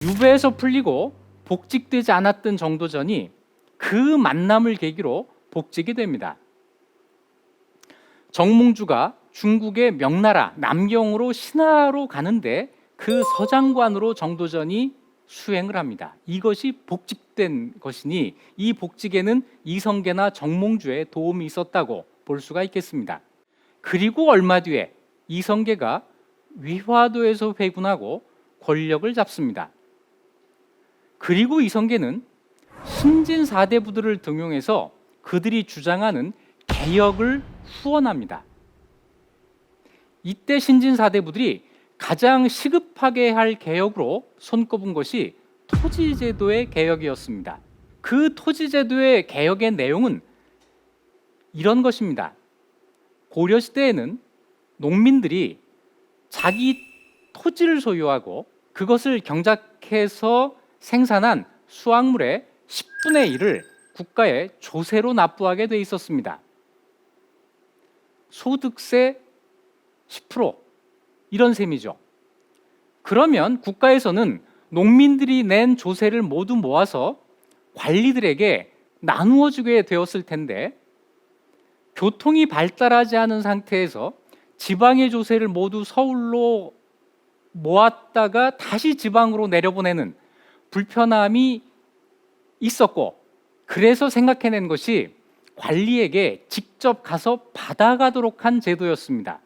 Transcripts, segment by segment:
유배에서 풀리고 복직되지 않았던 정도전이 그 만남을 계기로 복직이 됩니다. 정몽주가 중국의 명나라 남경으로 신하로 가는데 그 서장관으로 정도전이 수행을 합니다. 이것이 복직된 것이니 이 복직에는 이성계나 정몽주의 도움이 있었다고 볼 수가 있겠습니다. 그리고 얼마 뒤에 이성계가 위화도에서 회군하고 권력을 잡습니다. 그리고 이성계는 신진 사대부들을 등용해서 그들이 주장하는 개혁을 후원합니다. 이때 신진 사대부들이 가장 시급하게 할 개혁으로 손꼽은 것이 토지제도의 개혁이었습니다. 그 토지제도의 개혁의 내용은 이런 것입니다. 고려시대에는 농민들이 자기 토지를 소유하고 그것을 경작해서 생산한 수확물의 10분의 1을 국가에 조세로 납부하게 돼 있었습니다. 소득세 10% 이런 셈이죠. 그러면 국가에서는 농민들이 낸 조세를 모두 모아서 관리들에게 나누어 주게 되었을 텐데 교통이 발달하지 않은 상태에서 지방의 조세를 모두 서울로 모았다가 다시 지방으로 내려보내는 불편함이 있었고, 그래서 생각해낸 것이 관리에게 직접 가서 받아가도록 한 제도였습니다.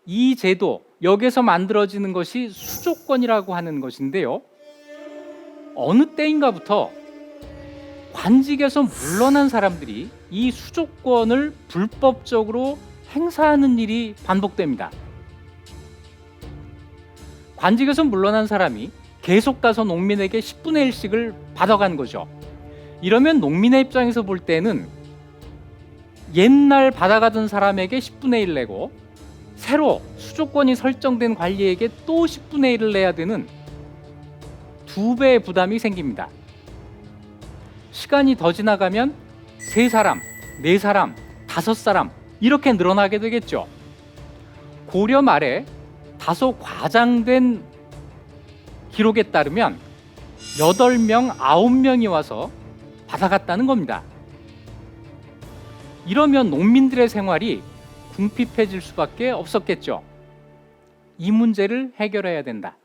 이 제도, 여기서 만들어지는 것이 수조권이라고 하는 것인데요, 어느 때인가부터 관직에서 물러난 사람들이 이 수조권을 불법적으로 행사하는 일이 반복됩니다. 관직에서 물러난 사람이 계속 가서 농민에게 10분의 1씩을 받아간 거죠. 이러면 농민의 입장에서 볼 때는 옛날 받아가던 사람에게 10분의 1 내고 새로 수조권이 설정된 관리에게 또 10분의 1을 내야 되는 2배의 부담이 생깁니다. 시간이 더 지나가면 3사람, 4사람, 5사람 이렇게 늘어나게 되겠죠. 고려 말에 다소 과장된 기록에 따르면 8명, 9명이 와서 받아갔다는 겁니다. 이러면 농민들의 생활이 궁핍해질 수밖에 없었겠죠. 이 문제를 해결해야 된다.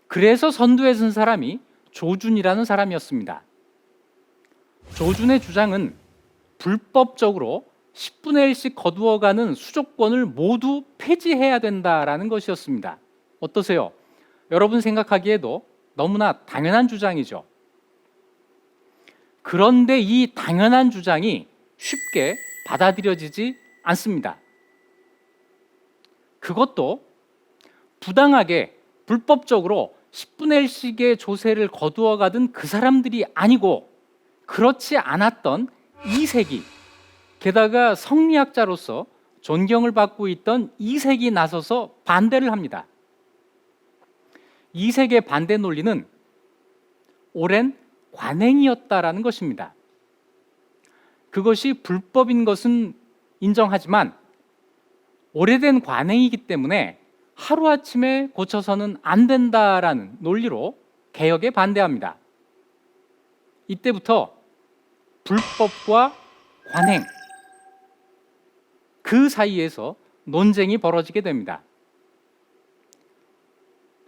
그래서 선두에 선 사람이 조준이라는 사람이었습니다. 조준의 주장은 불법적으로 10분의 1씩 거두어가는 수조권을 모두 폐지해야 된다라는 것이었습니다. 어떠세요? 여러분 생각하기에도 너무나 당연한 주장이죠. 그런데 이 당연한 주장이 쉽게 받아들여지지 않습니다. 그것도 부당하게 불법적으로 10분의 1씩의 조세를 거두어 가던 그 사람들이 아니고 그렇지 않았던 이색이, 게다가 성리학자로서 존경을 받고 있던 이색이 나서서 반대를 합니다. 이색의 반대 논리는 오랜 관행이었다라는 것입니다. 그것이 불법인 것은 인정하지만 오래된 관행이기 때문에 하루아침에 고쳐서는 안 된다라는 논리로 개혁에 반대합니다. 이때부터 불법과 관행, 그 사이에서 논쟁이 벌어지게 됩니다.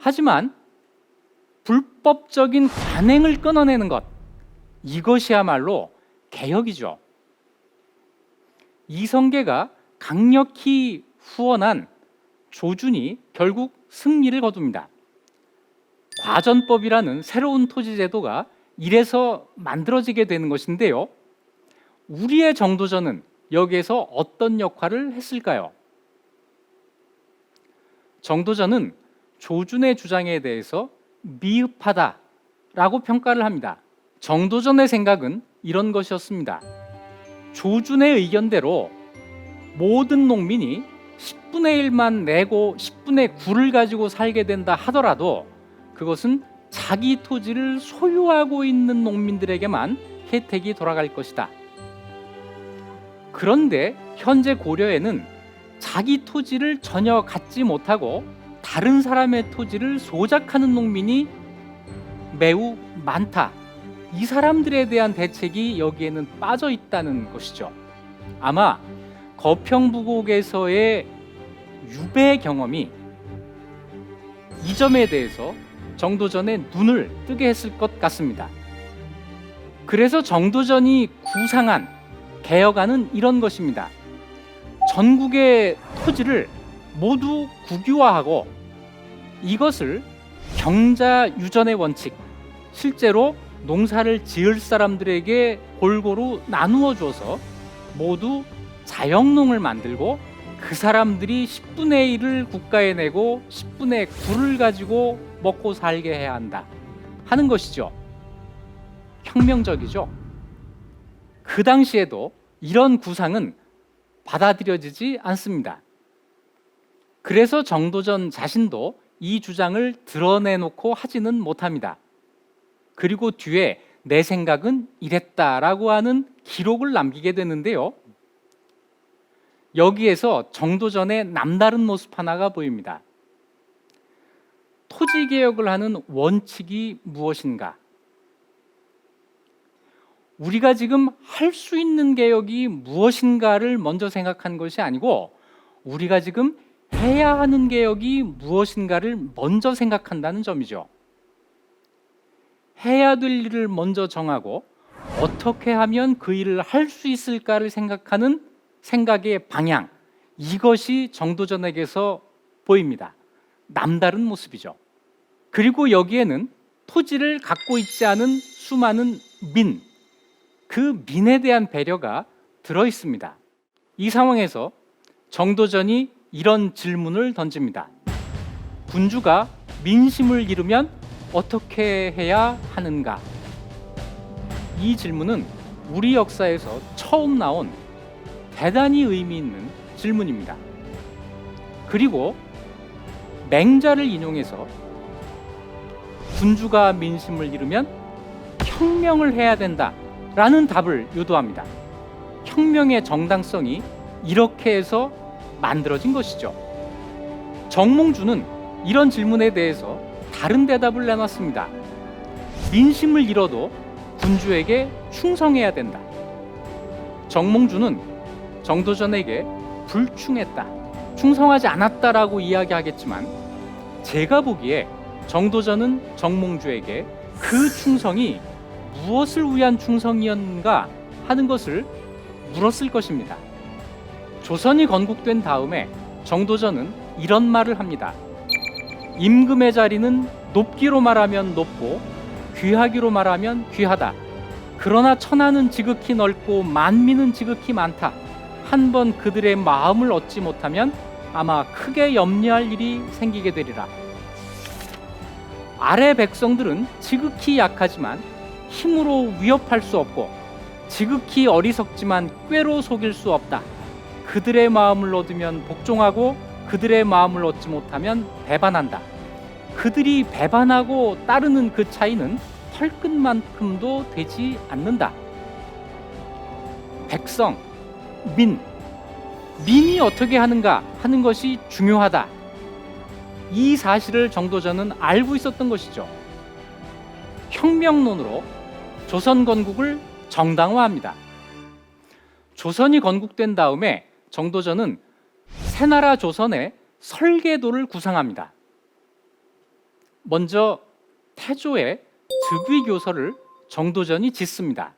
하지만 불법적인 관행을 끊어내는 것, 이것이야말로 개혁이죠. 이성계가 강력히 후원한 조준이 결국 승리를 거둡니다. 과전법이라는 새로운 토지제도가 이래서 만들어지게 되는 것인데요, 우리의 정도전은 여기에서 어떤 역할을 했을까요? 정도전은 조준의 주장에 대해서 미흡하다라고 평가를 합니다. 정도전의 생각은 이런 것이었습니다. 조준의 의견대로 모든 농민이 10분의 1만 내고 10분의 9를 가지고 살게 된다 하더라도 그것은 자기 토지를 소유하고 있는 농민들에게만 혜택이 돌아갈 것이다. 그런데 현재 고려에는 자기 토지를 전혀 갖지 못하고 다른 사람의 토지를 소작하는 농민이 매우 많다. 이 사람들에 대한 대책이 여기에는 빠져 있다는 것이죠. 아마 거평부곡에서의 유배 경험이 이 점에 대해서 정도전의 눈을 뜨게 했을 것 같습니다. 그래서 정도전이 구상한 개혁안은 이런 것입니다. 전국의 토지를 모두 국유화하고 이것을 경자유전의 원칙, 실제로 농사를 지을 사람들에게 골고루 나누어 줘서 모두 자영농을 만들고 그 사람들이 10분의 1을 국가에 내고 10분의 9를 가지고 먹고 살게 해야 한다 하는 것이죠. 혁명적이죠. 그 당시에도 이런 구상은 받아들여지지 않습니다. 그래서 정도전 자신도 이 주장을 드러내놓고 하지는 못합니다. 그리고 뒤에 내 생각은 이랬다라고 하는 기록을 남기게 되는데요. 여기에서 정도전의 남다른 모습 하나가 보입니다. 토지개혁을 하는 원칙이 무엇인가? 우리가 지금 할 수 있는 개혁이 무엇인가를 먼저 생각한 것이 아니고 우리가 지금 해야 하는 개혁이 무엇인가를 먼저 생각한다는 점이죠. 해야 될 일을 먼저 정하고 어떻게 하면 그 일을 할 수 있을까를 생각하는 생각의 방향, 이것이 정도전에게서 보입니다. 남다른 모습이죠. 그리고 여기에는 토지를 갖고 있지 않은 수많은 민, 그 민에 대한 배려가 들어 있습니다. 이 상황에서 정도전이 이런 질문을 던집니다. 군주가 민심을 이루면 어떻게 해야 하는가? 이 질문은 우리 역사에서 처음 나온 대단히 의미 있는 질문입니다. 그리고 맹자를 인용해서 군주가 민심을 이루면 혁명을 해야 된다라는 답을 유도합니다. 혁명의 정당성이 이렇게 해서 만들어진 것이죠. 정몽주는 이런 질문에 대해서 다른 대답을 내놨습니다. 민심을 잃어도 군주에게 충성해야 된다. 정몽주는 정도전에게 불충했다, 충성하지 않았다라고 이야기하겠지만 제가 보기에 정도전은 정몽주에게 그 충성이 무엇을 위한 충성이었는가 하는 것을 물었을 것입니다. 조선이 건국된 다음에 정도전은 이런 말을 합니다. 임금의 자리는 높기로 말하면 높고 귀하기로 말하면 귀하다. 그러나 천하는 지극히 넓고 만민은 지극히 많다. 한 번 그들의 마음을 얻지 못하면 아마 크게 염려할 일이 생기게 되리라. 아래 백성들은 지극히 약하지만 힘으로 위협할 수 없고 지극히 어리석지만 꾀로 속일 수 없다. 그들의 마음을 얻으면 복종하고 그들의 마음을 얻지 못하면 배반한다. 그들이 배반하고 따르는 그 차이는 털끝만큼도 되지 않는다. 백성, 민이 어떻게 하는가 하는 것이 중요하다. 이 사실을 정도전은 알고 있었던 것이죠. 혁명론으로 조선 건국을 정당화합니다. 조선이 건국된 다음에 정도전은 새나라 조선의 설계도를 구상합니다. 먼저 태조의 득위교서를 정도전이 짓습니다.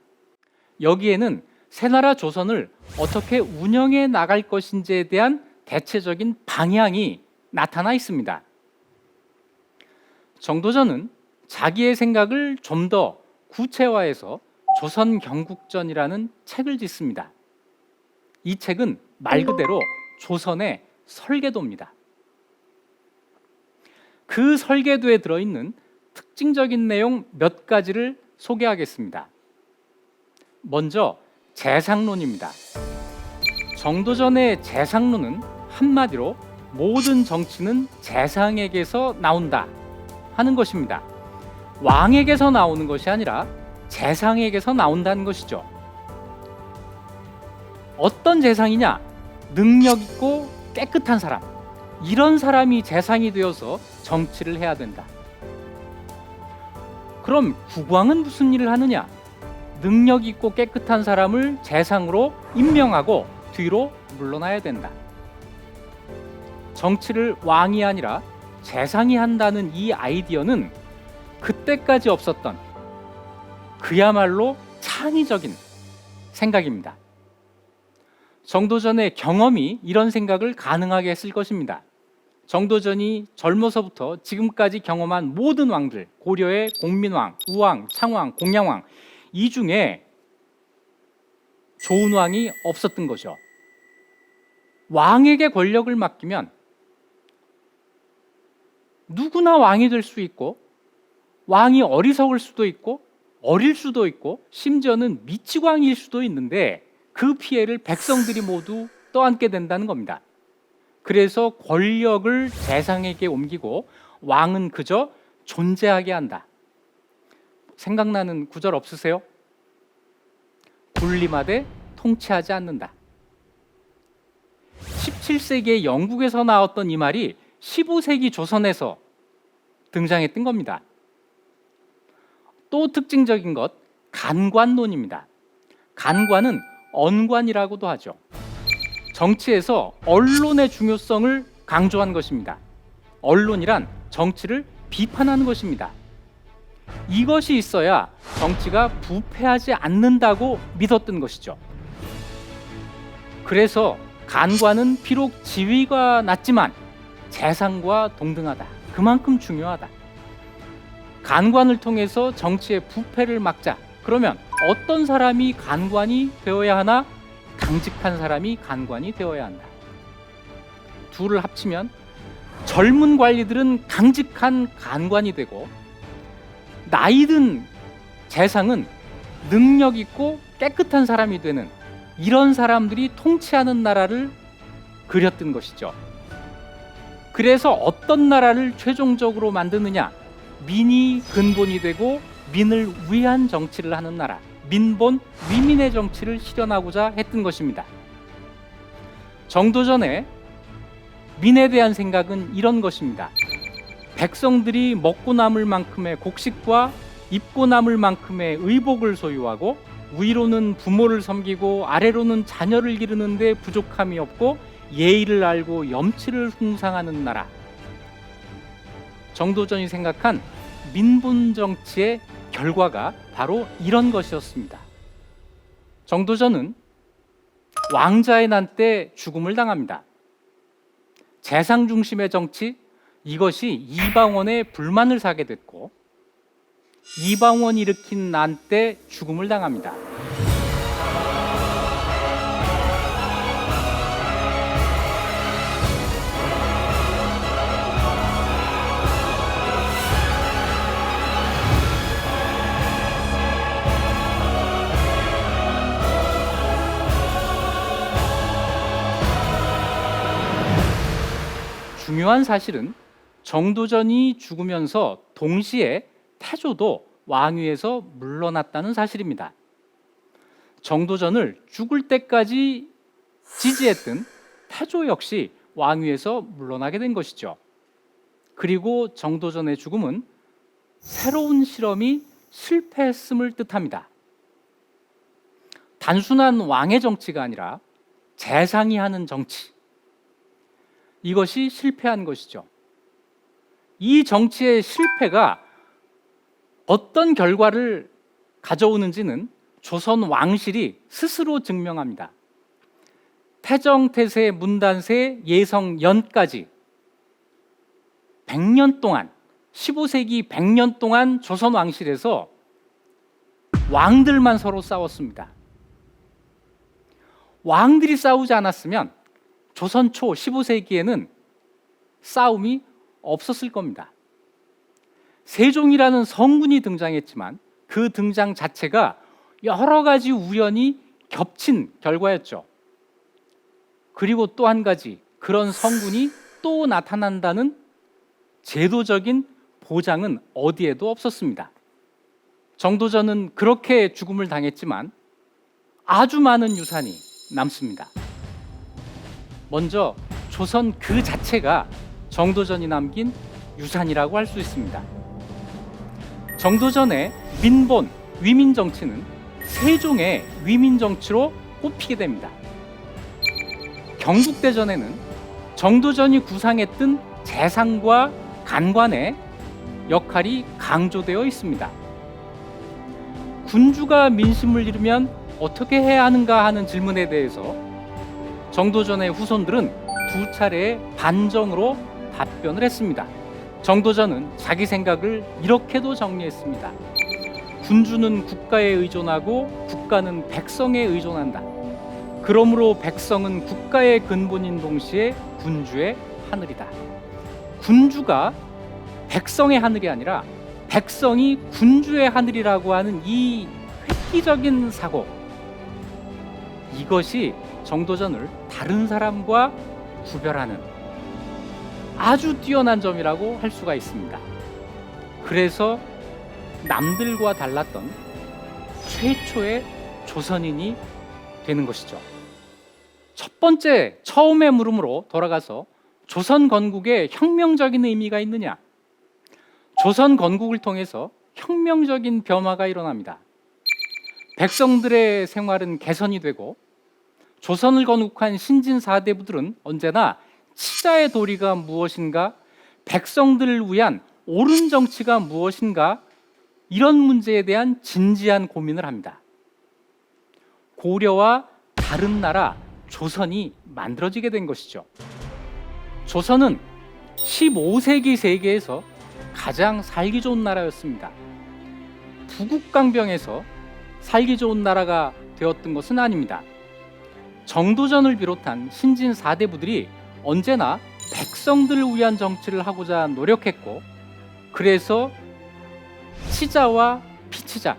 여기에는 새나라 조선을 어떻게 운영해 나갈 것인지에 대한 대체적인 방향이 나타나 있습니다. 정도전은 자기의 생각을 좀 더 구체화해서 조선 경국전이라는 책을 짓습니다. 이 책은 말 그대로 조선의 설계도입니다. 그 설계도에 들어있는 특징적인 내용 몇 가지를 소개하겠습니다. 먼저 재상론입니다. 정도전의 재상론은 한마디로 모든 정치는 재상에게서 나온다 하는 것입니다. 왕에게서 나오는 것이 아니라 재상에게서 나온다는 것이죠. 어떤 재상이냐? 능력 있고 깨끗한 사람, 이런 사람이 재상이 되어서 정치를 해야 된다. 그럼 국왕은 무슨 일을 하느냐? 능력 있고 깨끗한 사람을 재상으로 임명하고 뒤로 물러나야 된다. 정치를 왕이 아니라 재상이 한다는 이 아이디어는 그때까지 없었던 그야말로 창의적인 생각입니다. 정도전의 경험이 이런 생각을 가능하게 했을 것입니다. 정도전이 젊어서부터 지금까지 경험한 모든 왕들, 고려의 공민왕, 우왕, 창왕, 공양왕, 이 중에 좋은 왕이 없었던 거죠. 왕에게 권력을 맡기면 누구나 왕이 될 수 있고, 왕이 어리석을 수도 있고 어릴 수도 있고 심지어는 미치광이일 수도 있는데 그 피해를 백성들이 모두 떠안게 된다는 겁니다. 그래서 권력을 재상에게 옮기고 왕은 그저 존재하게 한다. 생각나는 구절 없으세요? 군림하되 통치하지 않는다. 17세기에 영국에서 나왔던 이 말이 15세기 조선에서 등장했던 겁니다. 또 특징적인 것, 간관론입니다. 간관은 언관이라고도 하죠. 정치에서 언론의 중요성을 강조한 것입니다. 언론이란 정치를 비판하는 것입니다. 이것이 있어야 정치가 부패하지 않는다고 믿었던 것이죠. 그래서 간관은 비록 지위가 낮지만 재상과 동등하다. 그만큼 중요하다. 간관을 통해서 정치의 부패를 막자. 그러면 어떤 사람이 간관이 되어야 하나? 강직한 사람이 간관이 되어야 한다. 둘을 합치면 젊은 관리들은 강직한 간관이 되고 나이든 재상은 능력 있고 깨끗한 사람이 되는 이런 사람들이 통치하는 나라를 그렸던 것이죠. 그래서 어떤 나라를 최종적으로 만드느냐? 민이 근본이 되고 민을 위한 정치를 하는 나라, 민본 위민의 정치를 실현하고자 했던 것입니다. 정도전에 민에 대한 생각은 이런 것입니다. 백성들이 먹고 남을 만큼의 곡식과 입고 남을 만큼의 의복을 소유하고 위로는 부모를 섬기고 아래로는 자녀를 기르는데 부족함이 없고 예의를 알고 염치를 숭상하는 나라. 정도전이 생각한 민본 정치의 결과가 바로 이런 것이었습니다. 정도전은 왕자의 난 때 죽음을 당합니다. 재상 중심의 정치, 이것이 이방원의 불만을 사게 됐고 이방원이 일으킨 난 때 죽음을 당합니다. 중요한 사실은 정도전이 죽으면서 동시에 태조도 왕위에서 물러났다는 사실입니다. 정도전을 죽을 때까지 지지했던 태조 역시 왕위에서 물러나게 된 것이죠. 그리고 정도전의 죽음은 새로운 실험이 실패했음을 뜻합니다. 단순한 왕의 정치가 아니라 재상이 하는 정치, 이것이 실패한 것이죠. 이 정치의 실패가 어떤 결과를 가져오는지는 조선 왕실이 스스로 증명합니다. 태정, 태세, 문단세, 예성, 연까지 100년 동안, 15세기 100년 동안 조선 왕실에서 왕들만 서로 싸웠습니다. 왕들이 싸우지 않았으면 조선 초 15세기에는 싸움이 없었을 겁니다. 세종이라는 성군이 등장했지만 그 등장 자체가 여러 가지 우연이 겹친 결과였죠. 그리고 또 한 가지, 그런 성군이 또 나타난다는 제도적인 보장은 어디에도 없었습니다. 정도전은 그렇게 죽음을 당했지만 아주 많은 유산이 남습니다. 먼저 조선 그 자체가 정도전이 남긴 유산이라고 할 수 있습니다. 정도전의 민본, 위민 정치는 세종의 위민 정치로 꼽히게 됩니다. 경국대전에는 정도전이 구상했던 재상과 간관의 역할이 강조되어 있습니다. 군주가 민심을 잃으면 어떻게 해야 하는가 하는 질문에 대해서 정도전의 후손들은 두 차례의 반정으로 답변을 했습니다. 정도전은 자기 생각을 이렇게도 정리했습니다. 군주는 국가에 의존하고 국가는 백성에 의존한다. 그러므로 백성은 국가의 근본인 동시에 군주의 하늘이다. 군주가 백성의 하늘이 아니라 백성이 군주의 하늘이라고 하는 이 획기적인 사고, 이것이 정도전을 다른 사람과 구별하는 아주 뛰어난 점이라고 할 수가 있습니다. 그래서 남들과 달랐던 최초의 조선인이 되는 것이죠. 첫 번째, 처음의 물음으로 돌아가서 조선 건국에 혁명적인 의미가 있느냐? 조선 건국을 통해서 혁명적인 변화가 일어납니다. 백성들의 생활은 개선이 되고 조선을 건국한 신진 사대부들은 언제나 치자의 도리가 무엇인가, 백성들을 위한 옳은 정치가 무엇인가, 이런 문제에 대한 진지한 고민을 합니다. 고려와 다른 나라 조선이 만들어지게 된 것이죠. 조선은 15세기 세계에서 가장 살기 좋은 나라였습니다. 부국강병에서 살기 좋은 나라가 되었던 것은 아닙니다. 정도전을 비롯한 신진 사대부들이 언제나 백성들을 위한 정치를 하고자 노력했고, 그래서 치자와 피치자,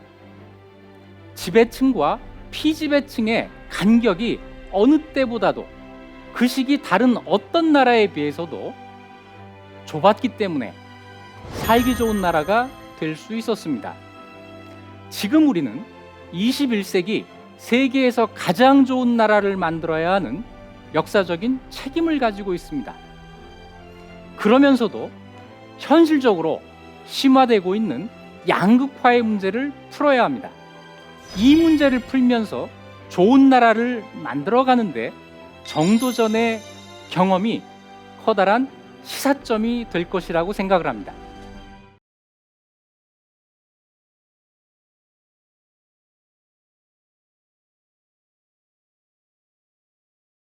지배층과 피지배층의 간격이 어느 때보다도 그 시기 다른 어떤 나라에 비해서도 좁았기 때문에 살기 좋은 나라가 될 수 있었습니다. 지금 우리는 21세기 세계에서 가장 좋은 나라를 만들어야 하는 역사적인 책임을 가지고 있습니다. 그러면서도 현실적으로 심화되고 있는 양극화의 문제를 풀어야 합니다. 이 문제를 풀면서 좋은 나라를 만들어가는데 정도전의 경험이 커다란 시사점이 될 것이라고 생각을 합니다.